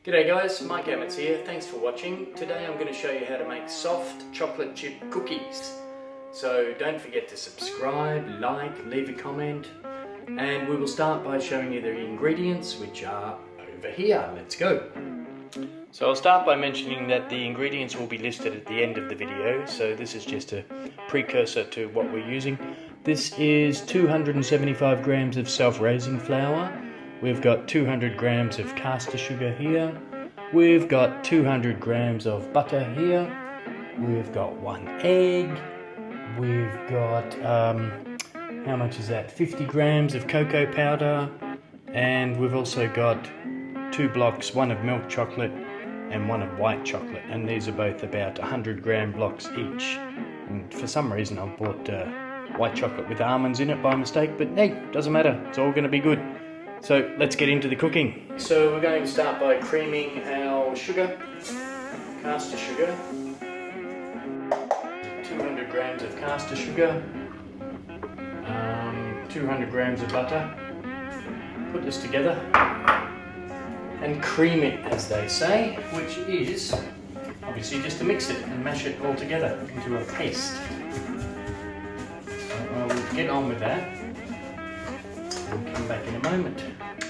G'day guys, Mike Emmets here. Thanks for watching. Today I'm going to show you how to make soft chocolate chip cookies. So don't forget to subscribe, like, leave a comment, and we will start by showing you the ingredients, which are over here. Let's go. So I'll start by mentioning that the ingredients will be listed at the end of the video, so this is just a precursor to what we're using. This is 275 grams of self-raising flour. We've got 200 grams of caster sugar here. We've got 200 grams of butter here. We've got 1 egg. We've got, how much is that? 50 grams of cocoa powder. And we've also got 2 blocks, one of milk chocolate and one of white chocolate. And these are both about 100 gram blocks each. And for some reason I bought white chocolate with almonds in it by mistake, but hey, doesn't matter. It's all going to be good. So let's get into the cooking. So we're going to start by creaming our sugar, caster sugar, 200 grams of caster sugar, 200 grams of butter. Put this together and cream it, as they say, which is obviously just to mix it and mash it all together into a paste. So we'll get on with that. We'll come back in a moment.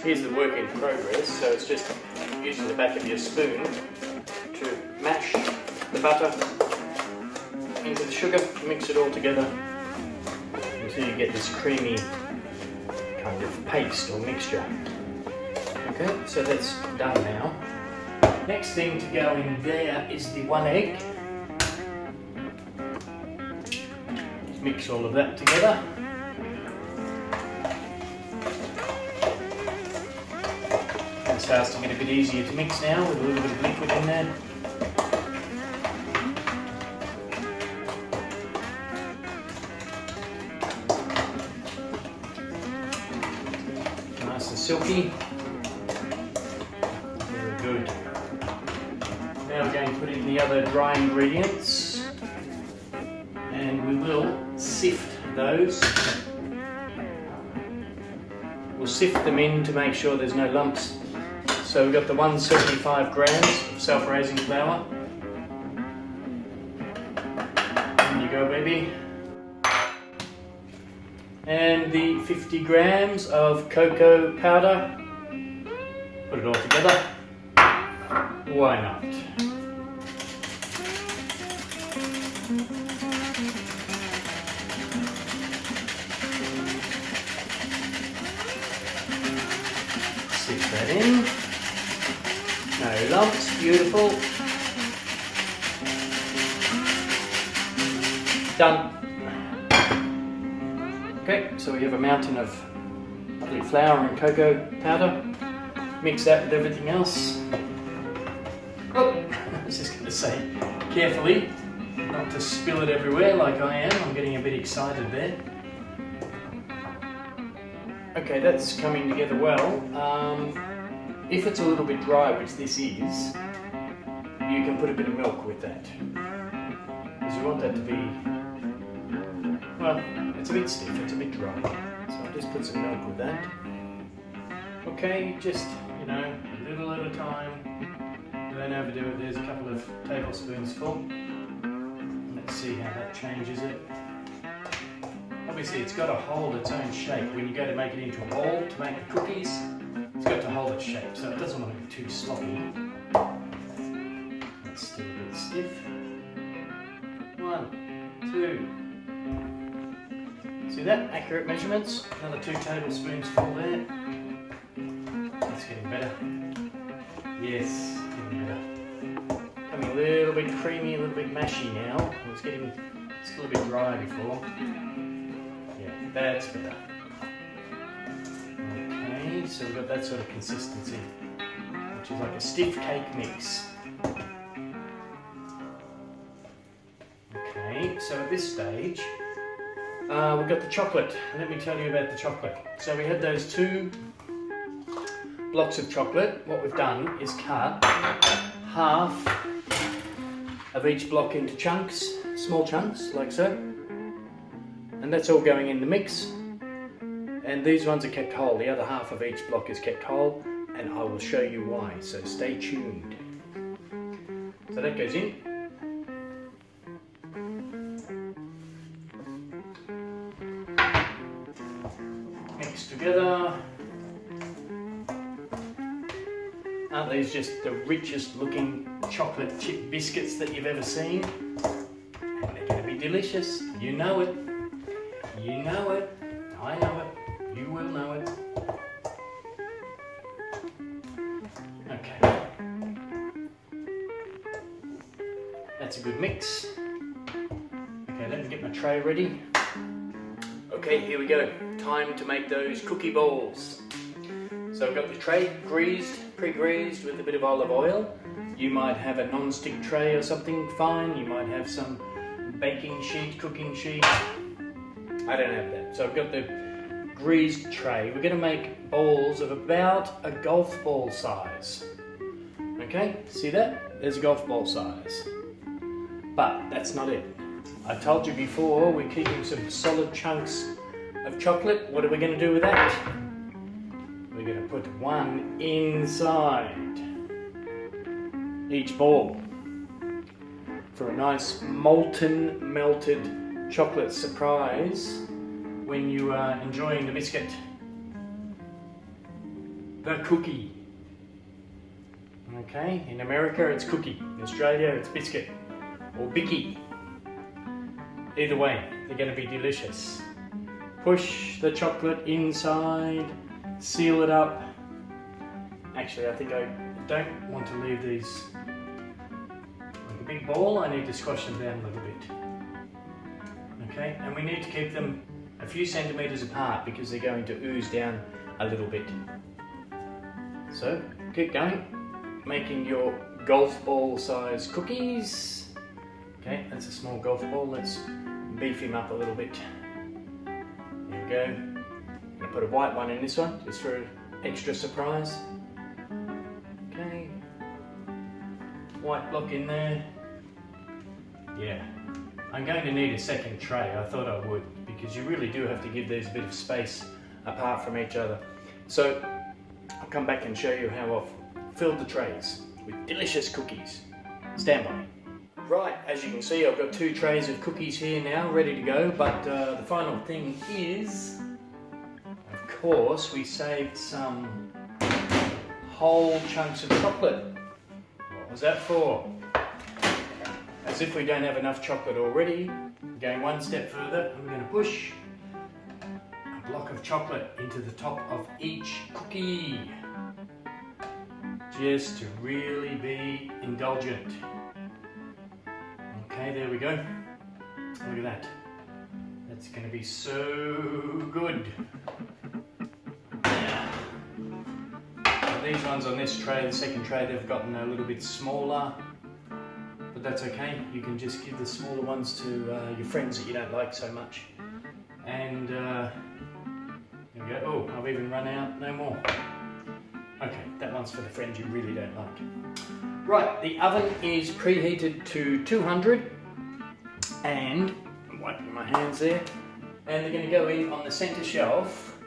Here's the work in progress, so it's just using the back of your spoon to mash the butter into the sugar, mix it all together until you get this creamy kind of paste or mixture. Okay, so that's done now. Next thing to go in there is the 1 egg. Just mix all of that together. It starts to get a bit easier to mix now with a little bit of liquid in there. Nice and silky. Very good. Now we're going to put in the other dry ingredients and we will sift those. We'll sift them in to make sure there's no lumps. So we've got the 175 grams of self-raising flour. There you go, baby. And the 50 grams of cocoa powder. Put it all together. Why not? Sift that in. No lumps, beautiful. Done. Okay, so we have a mountain of lovely flour and cocoa powder. Mix that with everything else. Oh, I was just going to say, carefully, not to spill it everywhere like I am. I'm getting a bit excited there. Okay, that's coming together well. If it's a little bit dry, which this is, you can put a bit of milk with that. Because you want that to be, well, it's a bit stiff, it's a bit dry. So I'll just put some milk with that. Okay, just, you know, a little at a time. Don't overdo it. There's a couple of tablespoons full. Let's see how that changes it. Obviously it's got to hold its own shape. When you go to make it into a ball to make the cookies, it's got to hold its shape, so it doesn't want to be too sloppy. It's still a bit stiff. 1, 2. See that? Accurate measurements. Another 2 tablespoons full there. That's getting better. Yes, getting better. Coming a little bit creamy, a little bit mashy now. It was getting still a bit dry before. Yeah, that's better. Okay, so we've got that sort of consistency, which is like a stiff cake mix. Okay, so at this stage, we've got the chocolate. Let me tell you about the chocolate. So we had those 2 blocks of chocolate. What we've done is cut half of each block into chunks, small chunks, like so. And that's all going in the mix. And these ones are kept whole. The other half of each block is kept whole. and I will show you why, so stay tuned. So that goes in. Mix together. Aren't these just the richest looking chocolate chip biscuits that you've ever seen? And they're going to be delicious. You know it. You know it. I know it. You will know it. Okay. That's a good mix. Okay, let me get my tray ready. Okay, here we go. Time to make those cookie balls. So I've got the tray greased, pre-greased with a bit of olive oil. You might have a non-stick tray or something fine. You might have some baking sheet, cooking sheet. I don't have that. So I've got the greased tray. We're going to make balls of about a golf ball size. Okay, see that? There's a golf ball size. But that's not it. I told you before we're keeping some solid chunks of chocolate. What are we going to do with that? We're going to put one inside each ball for a nice molten, melted chocolate surprise when you are enjoying the biscuit. The cookie. Okay, in America it's cookie, in Australia it's biscuit or bicky. Either way, they're going to be delicious. Push the chocolate inside, seal it up. Actually, I think I don't want to leave these like a big ball. I need to squash them down a little bit. Okay, and we need to keep them a few centimeters apart because they're going to ooze down a little bit. So, keep going, making your golf ball size cookies. Okay, that's a small golf ball. Let's beef him up a little bit. There we go. I'm going to put a white one in this one just for an extra surprise. Okay. White block in there. Yeah. I'm going to need a second tray. I thought I would because you really do have to give these a bit of space apart from each other. So I'll come back and show you how I've filled the trays with delicious cookies. Stand by. Right, as you can see, I've got 2 trays of cookies here now, ready to go, but the final thing is, of course, we saved some whole chunks of chocolate. What was that for? As if we don't have enough chocolate already, going one step further, I'm going to push a block of chocolate into the top of each cookie, just to really be indulgent. Okay, there we go. Look at that. That's going to be so good. Yeah. So these ones on this tray, the second tray, they've gotten a little bit smaller. But that's okay. You can just give the smaller ones to your friends that you don't like so much. And there we go. Oh, I've even run out. No more. Okay, that one's for the friends you really don't like. Right, the oven is preheated to 200 and I'm wiping my hands there, and they're going to go in on the centre shelf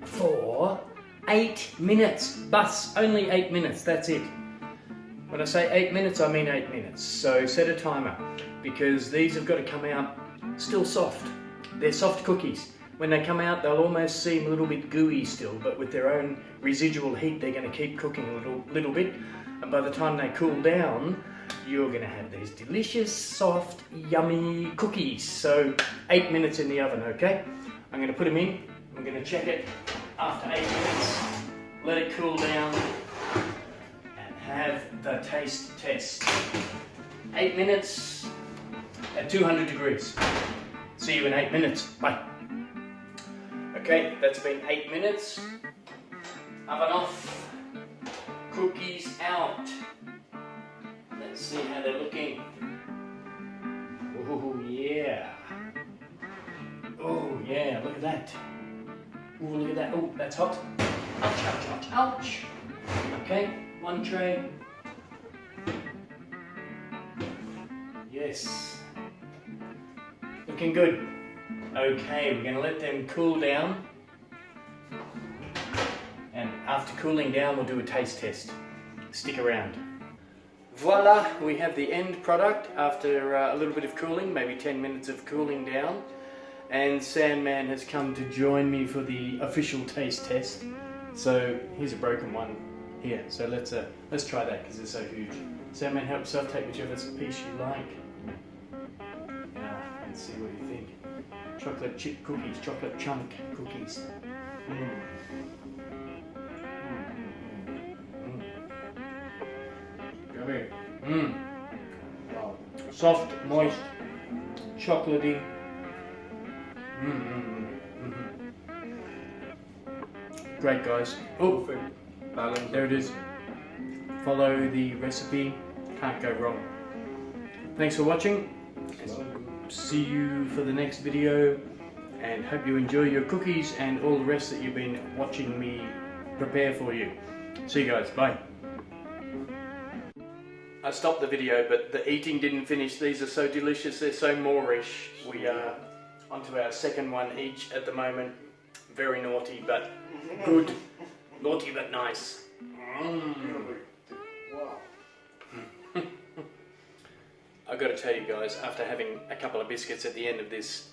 for 8 minutes. Bus, only 8 minutes, that's it. When I say 8 minutes, I mean 8 minutes. So set a timer because these have got to come out still soft. They're soft cookies. When they come out, they'll almost seem a little bit gooey still, but with their own residual heat, they're going to keep cooking a little bit. And by the time they cool down, you're going to have these delicious, soft, yummy cookies. So 8 minutes in the oven, okay? I'm going to put them in. I'm going to check it after 8 minutes. Let it cool down and have the taste test. 8 minutes at 200 degrees. See you in 8 minutes. Bye. Okay, that's been 8 minutes. Oven off. Cookies out. Let's see how they're looking. Oh yeah. Oh yeah, look at that. Oh, look at that. Oh, that's hot. Ouch, ouch, ouch, ouch. Okay, one tray. Yes. Looking good. Okay, we're going to let them cool down. And after after cooling down, we'll do a taste test. Stick around. Voila, we have the end product after a little bit of cooling, maybe 10 minutes of cooling down. And Sandman has come to join me for the official taste test. So here's a broken one here. So let's try that because it's so huge. Sandman, help yourself, take whichever piece you like. Now, let's see what you think. Chocolate chip cookies, chocolate chunk cookies. Yummy. Wow. Soft, moist, chocolatey. Great, guys. Oh, Balance. there it is. Follow the recipe. Can't go wrong. Thanks for watching. See you for the next video. And hope you enjoy your cookies and all the rest that you've been watching me prepare for you. See you guys. Bye. I stopped the video, but the eating didn't finish. These are so delicious. They're so Moorish. We are onto our second one each at the moment. Very naughty, but good. Naughty, but nice. Wow. I've got to tell you guys, after having a couple of biscuits at the end of this,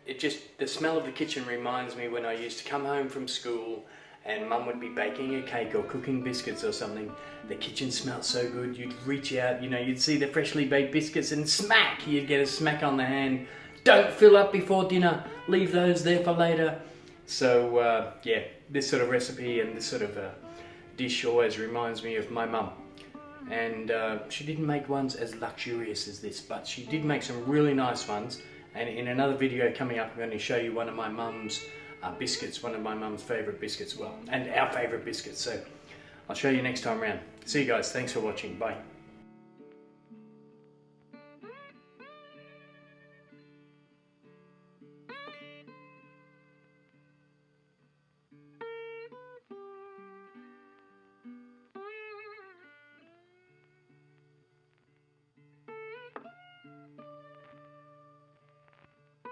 the smell of the kitchen reminds me when I used to come home from school and Mum would be baking a cake or cooking biscuits or something. The kitchen smelled so good, you'd reach out, you'd see the freshly baked biscuits and smack, you'd get a smack on the hand. Don't fill up before dinner, leave those there for later. So yeah, this sort of recipe and this sort of dish always reminds me of my mum. And she didn't make ones as luxurious as this, but she did make some really nice ones. And in another video coming up, I'm going to show you one of my mum's biscuits, one of my mum's favourite biscuits, and our favourite biscuits. So I'll show you next time around. See you guys. Thanks for watching. Bye.